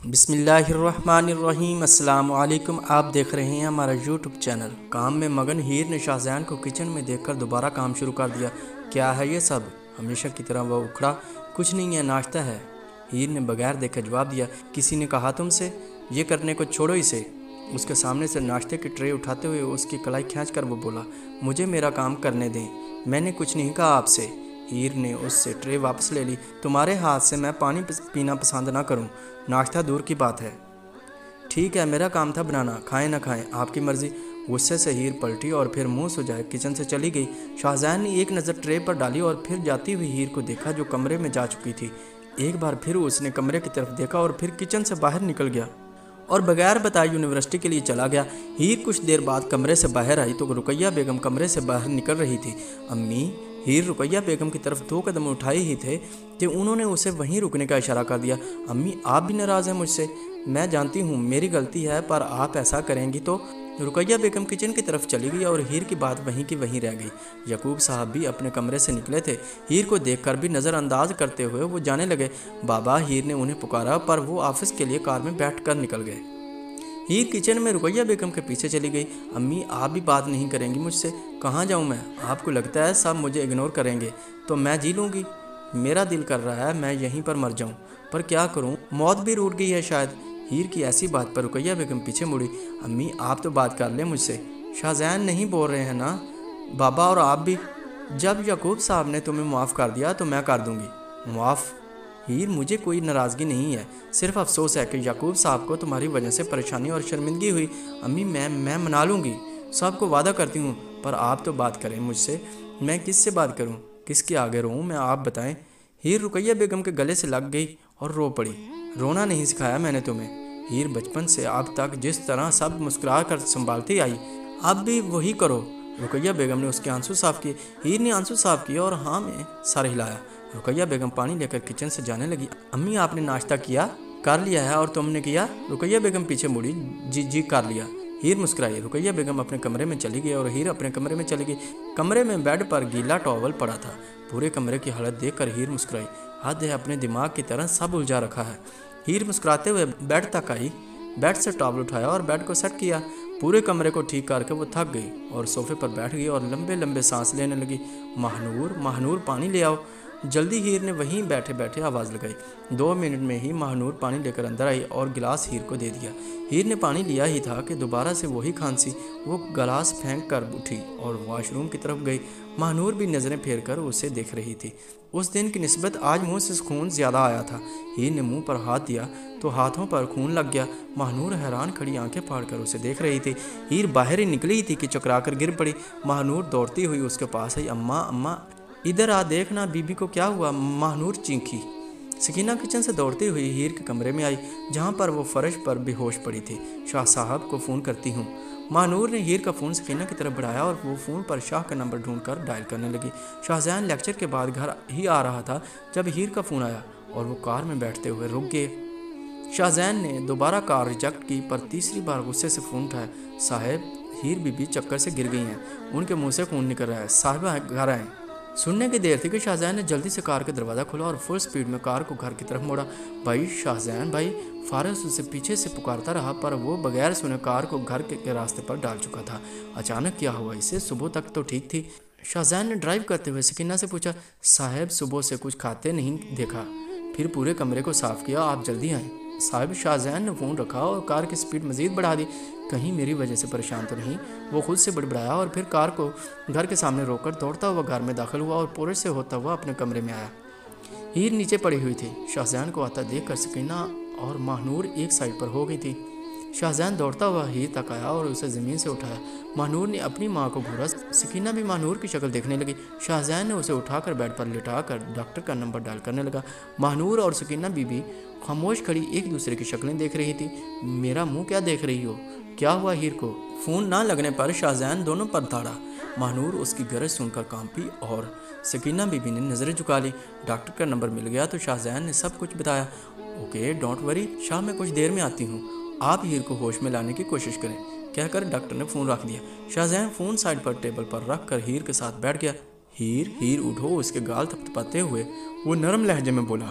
بسم اللہ الرحمن الرحیم۔ السلام علیکم، آپ دیکھ رہے ہیں ہمارا یوٹیوب چینل۔ کام میں مگن ہیر نے شاہزین کو کچن میں دیکھ کر دوبارہ کام شروع کر دیا۔ کیا ہے یہ سب؟ ہمیشہ کی طرح وہ اکھڑا۔ کچھ نہیں ہے، ناشتہ ہے، ہیر نے بغیر دیکھے جواب دیا۔ کسی نے کہا تم سے یہ کرنے کو؟ چھوڑو اسے۔ اس کے سامنے سے ناشتے کی ٹرے اٹھاتے ہوئے اس کی کلائی کھینچ کر وہ بولا، مجھے میرا کام کرنے دیں، میں نے کچھ نہیں کہا آپ سے۔ ہیر نے اس سے ٹرے واپس لے لی۔ تمہارے ہاتھ سے میں پانی پینا پسند نہ کروں، ناشتہ دور کی بات ہے۔ ٹھیک ہے، میرا کام تھا بنانا، کھائیں نہ کھائیں آپ کی مرضی۔ غصے سے ہیر پلٹی اور پھر منہ سجائے کچن سے چلی گئی۔ شاہزین نے ایک نظر ٹرے پر ڈالی اور پھر جاتی ہوئی ہیر کو دیکھا جو کمرے میں جا چکی تھی۔ ایک بار پھر اس نے کمرے کی طرف دیکھا اور پھر کچن سے باہر نکل گیا اور بغیر بتائے یونیورسٹی کے لیے چلا گیا۔ ہیر کچھ دیر بعد کمرے سے باہر آئی تو رقیہ بیگم کمرے سے باہر نکل رہی تھی۔ امی! ہیر رقیہ بیگم کی طرف 2 قدم اٹھائے ہی تھے کہ انہوں نے اسے وہیں رکنے کا اشارہ کر دیا۔ امی، آپ بھی ناراض ہیں مجھ سے؟ میں جانتی ہوں میری غلطی ہے، پر آپ ایسا کریں گی تو؟ رقیہ بیگم کچن کی طرف چلی گئی اور ہیر کی بات وہیں کی وہیں رہ گئی۔ یعقوب صاحب بھی اپنے کمرے سے نکلے تھے۔ ہیر کو دیکھ کر بھی نظر انداز کرتے ہوئے وہ جانے لگے۔ بابا! ہیر نے انہیں پکارا، پر وہ آفس کے لیے کار میں بیٹھ کر نکل گئے۔ ہیر کچن میں رقیہ بیگم کے پیچھے چلی گئی۔ امی، آپ بھی بات نہیں کریں گی مجھ سے؟ کہاں جاؤں میں؟ آپ کو لگتا ہے سب مجھے اگنور کریں گے تو میں جی لوں گی؟ میرا دل کر رہا ہے میں یہیں پر مر جاؤں، پر کیا کروں، موت بھی روٹ گئی ہے شاید۔ ہیر کی ایسی بات پر رقیہ بیگم پیچھے مڑی۔ امی، آپ تو بات کر لیں مجھ سے۔ شاہزین نہیں بول رہے ہیں نا؟ بابا اور آپ بھی؟ جب یعقوب صاحب نے تمہیں معاف کر دیا تو میں کر دوں گی۔ معاف؟ ہیر، مجھے کوئی ناراضگی نہیں ہے، صرف افسوس ہے کہ یعقوب صاحب کو تمہاری وجہ سے پریشانی اور شرمندگی ہوئی۔ امی، میں منا لوں گی، سب کو وعدہ کرتی ہوں، پر آپ تو بات کریں مجھ سے۔ میں کس سے بات کروں، کس کے آگے روؤں میں، آپ بتائیں۔ ہیر رقیہ بیگم کے گلے سے لگ گئی اور رو پڑی۔ رونا نہیں سکھایا میں نے تمہیں۔ ہیر، بچپن سے اب تک جس طرح سب مسکرا کر سنبھالتی آئی، اب بھی وہی کرو۔ رقیہ بیگم نے اس کے آنسو صاف کیے۔ ہیر نے آنسو صاف کیے اور ہاں میں سر ہلایا۔ رقیہ بیگم پانی لے کر کچن سے جانے لگی۔ امی، آپ نے ناشتہ کیا؟ کر لیا ہے، اور تم نے کیا؟ رقیہ بیگم پیچھے مڑی۔ جی کر لیا۔ ہیر مسکرائی۔ رقیہ بیگم اپنے کمرے میں چلی گئی اور ہیر اپنے کمرے میں چلی گئی۔ کمرے میں بیڈ پر گیلا ٹاول پڑا تھا۔ پورے کمرے کی حالت دیکھ کر ہیر مسکرائی۔ حد ہے، اپنے دماغ کی طرح سب الجھا رکھا ہے۔ ہیر مسکراتے ہوئے بیڈ تک آئی، بیڈ سے ٹاول اٹھایا اور بیڈ کو سیٹ کیا۔ پورے کمرے کو ٹھیک کر کے وہ تھک گئی اور صوفے پر بیٹھ گئی اور لمبے لمبے سانس لینے لگی۔ ماہنور پانی لے آؤ جلدی، ہیر نے وہیں بیٹھے بیٹھے آواز لگائی۔ 2 منٹ میں ہی ماہنور پانی لے کر اندر آئی اور گلاس ہیر کو دے دیا۔ ہیر نے پانی لیا ہی تھا کہ دوبارہ سے وہی کھانسی۔ وہ گلاس پھینک کر اٹھی اور واش روم کی طرف گئی۔ ماہنور بھی نظریں پھیر کر اسے دیکھ رہی تھی۔ اس دن کی نسبت آج منہ سے خون زیادہ آیا تھا۔ ہیر نے منہ پر ہاتھ دیا تو ہاتھوں پر خون لگ گیا۔ ماہنور حیران کھڑی آنکھیں پھاڑ کر اسے دیکھ رہی تھی۔ ہیر باہر ہی نکلی تھی کہ چکرا کر گر پڑی۔ ماہنور دوڑتی ہوئی اس کے پاس آئی۔ اماں ادھر آ، دیکھنا بی بی کو کیا ہوا؟ ماہنور چینخی۔ سکینہ کچن سے دوڑتی ہوئی ہیر کے کمرے میں آئی جہاں پر وہ فرش پر بے ہوش پڑی تھی۔ شاہ صاحب کو فون کرتی ہوں۔ ماہنور نے ہیر کا فون سکینہ کی طرف بڑھایا اور وہ فون پر شاہ کا نمبر ڈھونڈ کر ڈائل کرنے لگی۔ شاہزین لیکچر کے بعد گھر ہی آ رہا تھا جب ہیر کا فون آیا اور وہ کار میں بیٹھتے ہوئے رک گئے۔ شاہزین نے دوبارہ کار ریجیکٹ کی، پر تیسری بار غصے سے فون اٹھایا۔ صاحب، ہیر بی بی چکر سے گر گئی ہیں، ان کے منہ سے خون نکل رہا ہے، صاحبہ گھر آئیں۔ سننے کی دیر تھی کہ شاہزین نے جلدی سے کار کا دروازہ کھولا اور فل سپیڈ میں کار کو گھر کی طرف موڑا۔ بھائی، شاہزین بھائی! فارس اسے پیچھے سے پکارتا رہا، پر وہ بغیر سنے کار کو گھر کے راستے پر ڈال چکا تھا۔ اچانک کیا ہوا اسے؟ صبح تک تو ٹھیک تھی۔ شاہزین نے ڈرائیو کرتے ہوئے سکینہ سے پوچھا۔ صاحب، صبح سے کچھ کھاتے نہیں دیکھا، پھر پورے کمرے کو صاف کیا، آپ جلدی آئیں۔ صاحب، شاہزین نے فون رکھا اور کار کی سپیڈ مزید بڑھا دی۔ کہیں میری وجہ سے پریشان تو نہیں؟ وہ خود سے بڑبڑایا اور پھر کار کو گھر کے سامنے روک کر دوڑتا ہوا گھر میں داخل ہوا اور پورش سے ہوتا ہوا اپنے کمرے میں آیا۔ ہیر نیچے پڑی ہوئی تھی۔ شاہزین کو آتا دیکھ کر سکینہ اور ماہنور ایک سائڈ پر ہو گئی تھی۔ شاہزین دوڑتا ہوا ہیر تک آیا اور اسے زمین سے اٹھایا۔ ماہنور نے اپنی ماں کو گھورا۔ سکینہ بھی ماہنور کی شکل دیکھنے لگی۔ شاہزین نے اسے اٹھا کر بیڈ پر لٹا کر ڈاکٹر کا نمبر ڈائل کرنے لگا۔ ماہنور اور سکینہ بی بی خاموش کھڑی ایک دوسرے کی شکلیں دیکھ رہی تھی۔ میرا منہ کیا دیکھ رہی ہو؟ کیا ہوا ہیر کو؟ فون نہ لگنے پر شاہزین دونوں پر دھاڑا۔ ماہنور اس کی گرج سن کر کانپی اور سکینہ بی بی نے نظریں جھکا لی۔ ڈاکٹر کا نمبر مل گیا تو شاہزین نے سب کچھ بتایا۔ اوکے، ڈونٹ وری شاہ، میں کچھ دیر میں آتی ہوں، آپ ہیر کو ہوش میں لانے کی کوشش کریں، کہہ کر ڈاکٹر نے فون رکھ دیا۔ شاہزین فون سائڈ پر ٹیبل پر رکھ کر ہیر کے ساتھ بیٹھ گیا۔ ہیر اٹھو، اس کے گال تھپتھپاتے ہوئے وہ نرم لہجے میں بولا۔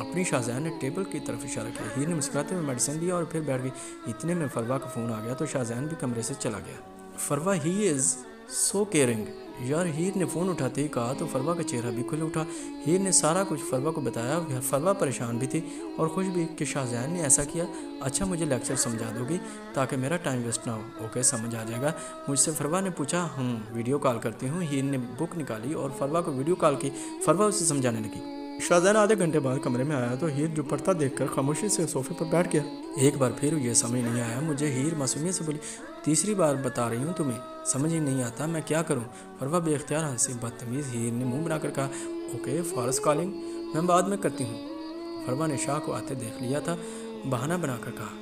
اپنی شاہزین نے ٹیبل کی طرف اشارہ کیا۔ ہیر نے مسکراتے ہوئے میڈیسن دیا اور پھر بیٹھ گئی۔ اتنے میں فروا کا فون آ گیا تو شاہزین بھی کمرے سے چلا گیا۔ فروا ہی از سو کیئرنگ یار، ہیر نے فون اٹھاتے ہی کہا تو فروا کا چہرہ بھی کھل اٹھا۔ ہیر نے سارا کچھ فروا کو بتایا۔ فروا پریشان بھی تھی اور خوش بھی کہ شاہزین نے ایسا کیا۔ اچھا مجھے لیکچر سمجھا دو گی تاکہ میرا ٹائم ویسٹ نہ ہو؟ اوکے سمجھ آ جائے گا مجھ سے، فروا نے پوچھا۔ ویڈیو کال کرتی ہوں۔ ہیر نے بک نکالی اور فروا کو ویڈیو کال کی۔ فروا اسے سمجھانے لگی۔ شاہزین آدھے گھنٹے بعد کمرے میں آیا تو ہیر جو پڑھتا دیکھ کر خاموشی سے صوفے پر بیٹھ گیا۔ ایک بار پھر یہ سمجھ نہیں آیا مجھے، ہیر معصومیت سے بولی۔ تیسری بار بتا رہی ہوں تمہیں، سمجھ ہی نہیں آتا میں کیا کروں؟ فروا بے اختیار ہنسی۔ بدتمیز، ہیر نے منہ بنا کر کہا۔ اوکے فارس کالنگ میں بعد میں کرتی ہوں۔ فروا نے شاہ کو آتے دیکھ لیا تھا، بہانہ بنا کر کہا۔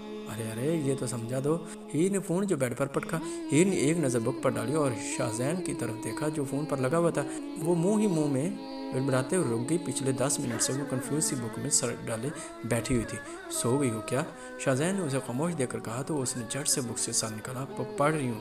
ارے یہ تو سمجھا دو۔ ہیر نے فون جو بیڈ پر پٹکا۔ ہیر نے ایک نظر بک پر ڈالی اور شاہزین کی طرف دیکھا جو فون پر لگا ہوا تھا۔ وہ منہ میں بڑبڑاتے ہوئے رک گئی۔ پچھلے 10 منٹ سے وہ کنفیوز سی بک میں سر ڈالے بیٹھی ہوئی تھی۔ سو گئی ہو کیا؟ شاہزین نے اسے خاموش دیکھ کر کہا تو اس نے جھٹ سے بک سے سر نکالا۔ پڑھ رہی ہوں۔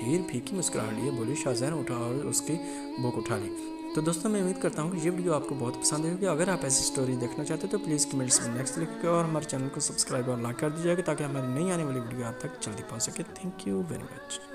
ہیر پھیکی مسکراہٹ لیے بولی۔ شاہزین اٹھا اور اس کی بک اٹھا لی۔ تو دوستوں میں امید کرتا ہوں کہ یہ ویڈیو آپ کو بہت پسند آئے گی۔ اگر آپ ایسی سٹوری دیکھنا چاہتے تو پلیز کمنٹس میں نیکسٹ لکھیں اور ہمارے چینل کو سبسکرائب اور لائک کر دیجیے گا تاکہ ہماری نئی آنے والی ویڈیو آپ تک جلدی پہنچ سکے۔ Thank you very much.